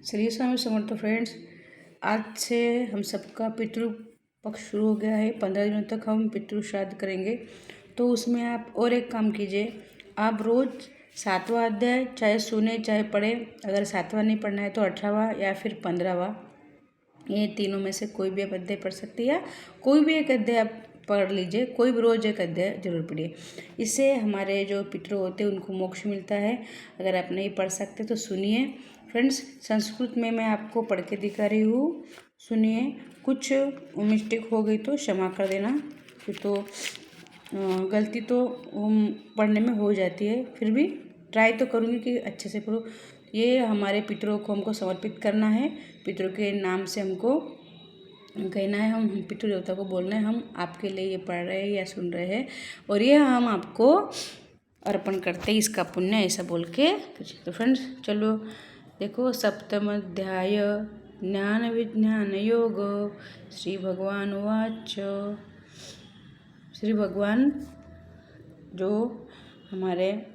Shri Swami Samarth friends, आज से हम सबका पितृ पक्ष शुरू हो गया है। 15 दिनों तक हम पितृ श्राद्ध करेंगे। तो उसमें आप और एक काम कीजिए, आप रोज़ 7वां अध्याय चाहे सुने चाहे पढ़े। अगर 7वां नहीं पढ़ना है तो 18वां या फिर 15वां, ये तीनों में से कोई भी आप अध्याय पढ़ सकते हैं या कोई भी एक अध्याय आप पढ़ लीजिए। कोई भी रोज़ एक अध्याय जरूर पढ़िए। इससे हमारे जो पितृ होते हैं उनको मोक्ष मिलता है। अगर आप नहीं पढ़ सकते तो सुनिए फ्रेंड्स। संस्कृत में मैं आपको पढ़ के दिखा रही हूँ, सुनिए। कुछ मिस्टेक हो गई तो क्षमा कर देना, तो गलती तो पढ़ने में हो जाती है, फिर भी ट्राई तो करूँगी कि अच्छे से पढ़ूँ। ये हमारे पितरों को हमको समर्पित करना है। पितरों के नाम से हमको कहना है, हम पितृ देवता को बोलना है हम आपके लिए ये पढ़ रहे हैं या सुन रहे हैं और ये हम आपको अर्पण करते हैं, इसका पुण्य, ऐसा बोल के। तो फ्रेंड्स चलो देखो, सप्तम अध्याय ज्ञान विज्ञान योग। श्री भगवान वाच। श्री भगवान जो हमारे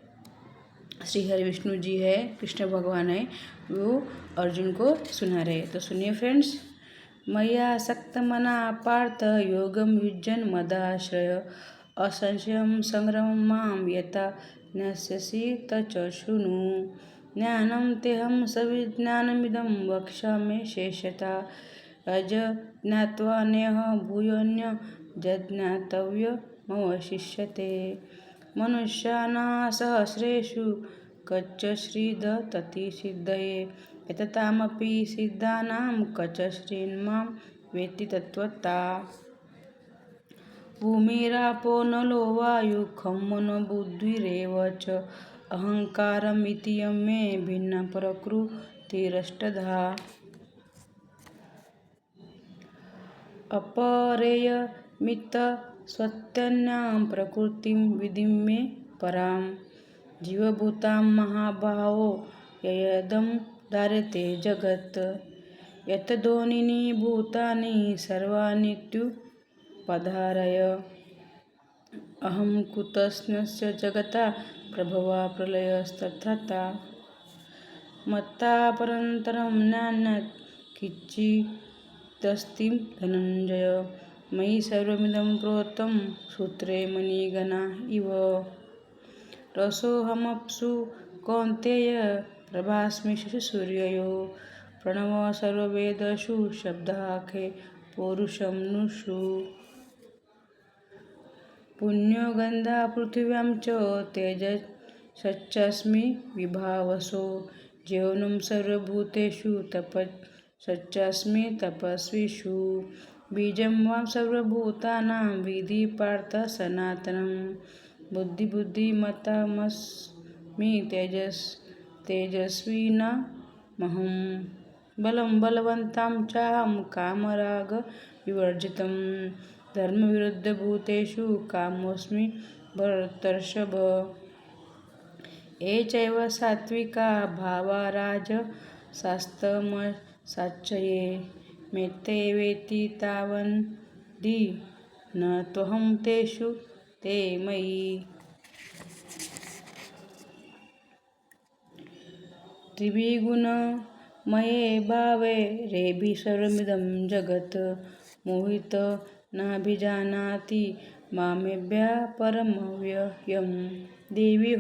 श्री हरि विष्णु जी है, कृष्ण भगवान है, वो अर्जुन को सुना रहे। तो सुनिए फ्रेंड्स। मया सक्तमना पार्थ योगम युज्यन मदाश्रय असंशयं संग्रमं मां यथा ज्ञास्यसि तच्च शृणु। ज्ञानं तेहं सविज्ञानमिदं वक्ष्यामि शेषतः अज्ञात्वा नेह भूयोऽन्य यज्ञातव्यमवशिष्यते। मनुष्याणां सहस्रेषु कच्चश्रीदतति सिद्धये एततामपि सिद्धानां कच्चश्रीन्मां वेत्ति तत्त्वता। भूमिरापो नलो वायुः खं मनो बुद्धिरेव च अहङ्कारमिति यं मे भिन्ना प्रकृतिरष्टधा। अपरेयमित्तस्त्वन्यां प्रकृतिं विधिं मे परां। जीवभूतां महाबाहो ययदं धार्यते जगत् यतदोनीनि भूतानि सर्वाणीत्युपधारय। अहं कुतस्नस्य जगता प्रभवा प्रलयस्तथा मत्ता परन्तरं नान्यत् किञ्चिदस्ति धनञ्जय। मयि सर्वमिदं प्रोतं सूत्रे मणिगणा इव। रसोऽहमप्सु कौन्तेय प्रभास्मि शशिसूर्ययोः। प्रणवः सर्ववेदेषु शब्दाखे पौरुषं नुषु। पुण्यो गन्धः पृथिव्यां च तेजसश्चास्मि विभावसो। जीवनं सर्वभूतेषु तपश्चास्मि तपस्विषु। बीजं वां सर्वभूतानां विद्धि पार्थ सनातनं। बुद्धिमतामस्मि तेजस्विनामहं। बलं बलवन्तं चाहं कामरागविवर्जितं। धर्मविरुद्धभूतेषु कामोऽस्मि भरतर्षभ। ये चैव सात्विका भावा राजसास्तमसाच्चये मेत्ते वेति तावन्ति न त्वहं तेषु ते मयि। त्रिभिर्गुणमये भावे रेभि सर्वमिदं जगत् मोहितो नाभिजानाति मामेव्यापरमव्ययम्। देवी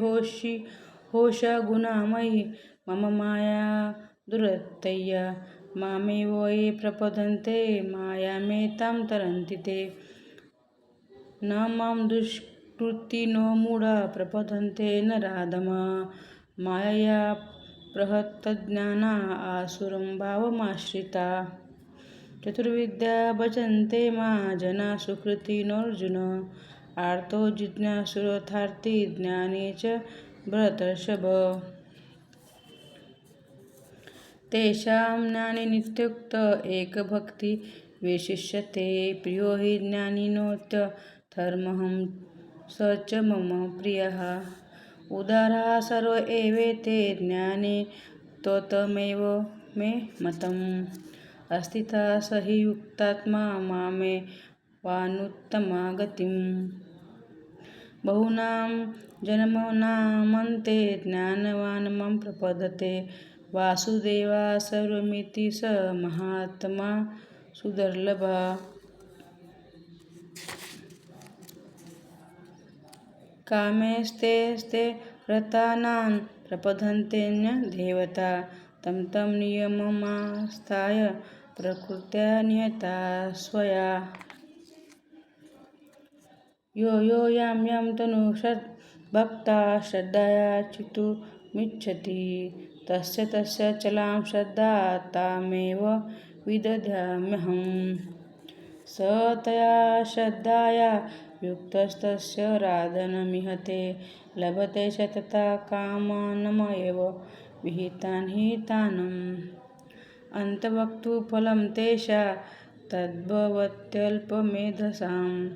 होशगुणामयी मम माया दुरत्यया। मामेव ये प्रपद्यन्ते मायामेतां तरन्ति ते। न मां दुष्कृतिनो मूढा प्रपद्यन्ते नराधमा। मायया प्रहतज्ञाना आसुरं भावमाश्रिता। चतुर्विद्या भजन्ते मां जना सुकृतिनोऽर्जुन। आर्तो जिज्ञासुरर्थार्थी ज्ञानी च भरतर्षभ। तेषां ज्ञाने नित्युक्त एकभक्ति विशिष्यते। प्रियो हि ज्ञानिनोऽत्यथर्महं स च मम प्रियः। उदाराः सर्व एवेते ज्ञाने त्वत्तमेव मे मतम्। अस्थितः स हि युक्तात्मा मामेवानुत्तमा गतिम्। बहूनां जन्मनामन्ते ज्ञानवान् मां प्रपद्यते वासुदेवा सर्वमिति स महात्मा सुदुर्लभा। कामेस्ते रतानां प्रपद्यन्तेऽन्यदेवता तं तं नियममास्थाय प्रकृत्या नियता स्वया। यो यां तनु भक्ता श्रद्धया चितुमिच्छति तस्य चलां श्रद्धा तामेव विदधाम्यहम्। स तया श्रद्धया युक्तस्तस्य राधनमिहते लभते च तथा कामानमेव विहितान् हितानम्। अन्तवक्तुफलं तेषा तद्भवत्यल्पमेधसां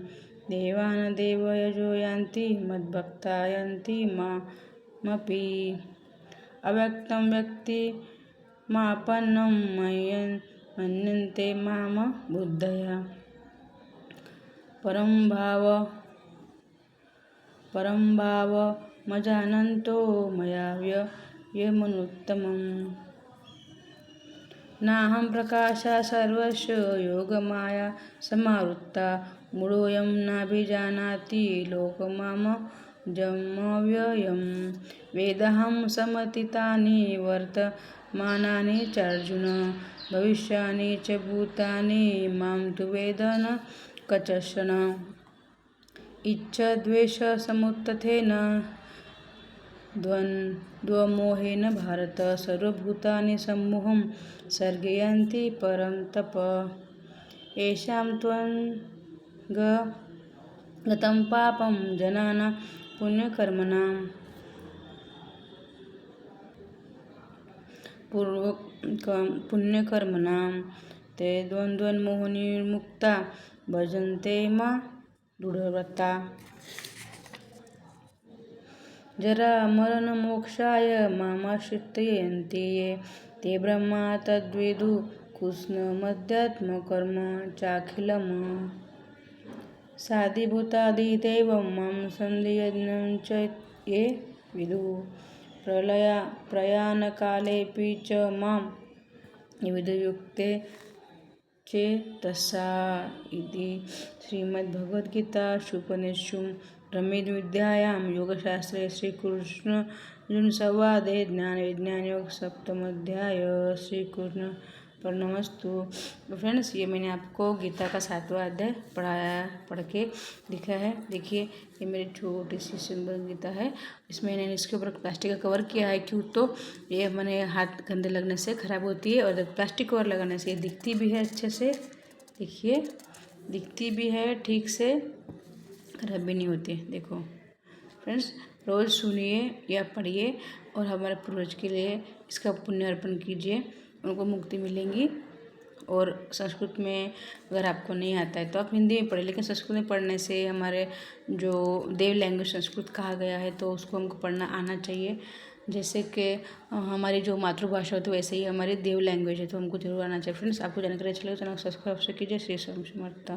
देवान् देवयजो यान्ति मद्भक्ता यान्ति मामपि। अव्यक्तं व्यक्तिमापन्नं मन्यन्ते मां बुद्धया परं भावमजानन्तो मया व्ययमनुत्तमम्। नाहं प्रकाशः सर्वस्य योगमाया समावृत्ता मूढोऽयं नाभिजानाति लोकमामजमव्ययम्। वेदाहं समतीतानि वर्तमानानि चार्जुन भविष्यानि च भूतानि मां तु वेद न कश्चन। इच्छद्वेषसमुत्थेन द्वन्द्वमोहेन भारत सर्वभूतानि सम्मोहं सर्गे यान्ति परन्तप। येषां त्वगतं पापं जनानां पुण्यकर्मणां ते द्वन्द्वमोहनिर्मुक्ता भजन्ते मां दृढव्रता। जरामरणमोक्षाय मामाश्रित्य यन्ति ये ते ब्रह्मा तद्विदुः कृत्स्नमध्यात्मकर्म चाखिलम्। साधिभूतादिदैवं मां सन्धियज्ञं च ये विदुः प्रयाणकालेऽपि च मां विदुर्युक्ते चेतसा। इति श्रीमद्भगवद्गीतासूपनिषत्सु ब्रह्मविद्यायां योगशास्त्रे श्रीकृष्णार्जुनसंवादे ज्ञान-विज्ञान-योग सप्तमोऽध्याय। श्रीकृष्णार्पणमस्तु। तो फ्रेंड्स, ये मैंने आपको गीता का 7वां अध्याय पढ़ के दिखा है। देखिए, ये मेरी छोटी सी सिंपल गीता है। इसमें मैंने इसके ऊपर प्लास्टिक का कवर किया है। क्यों? तो ये मैंने हाथ गंदे लगने से ख़राब होती है, और प्लास्टिक कवर लगाने से ये दिखती भी है अच्छे से। देखिए, दिखती भी है ठीक से, खराब भी नहीं होती। देखो फ्रेंड्स, रोज़ सुनिए या पढ़िए और हमारे पूर्वज के लिए इसका पुण्य अर्पण कीजिए, उनको मुक्ति मिलेंगी। और संस्कृत में अगर आपको नहीं आता है तो आप हिंदी में पढ़ें, लेकिन संस्कृत में पढ़ने से हमारे जो देव लैंग्वेज संस्कृत कहा गया है तो उसको हमको पढ़ना आना चाहिए। जैसे कि हमारी जो मातृभाषा होती है वैसे ही हमारी देव लैंग्वेज है, तो हमको जरूर आना चाहिए। फ्रेंड्स, आपको जानकारी अच्छी लगे तो चैनल को सब्सक्राइब कीजिए। श्री समर्थ।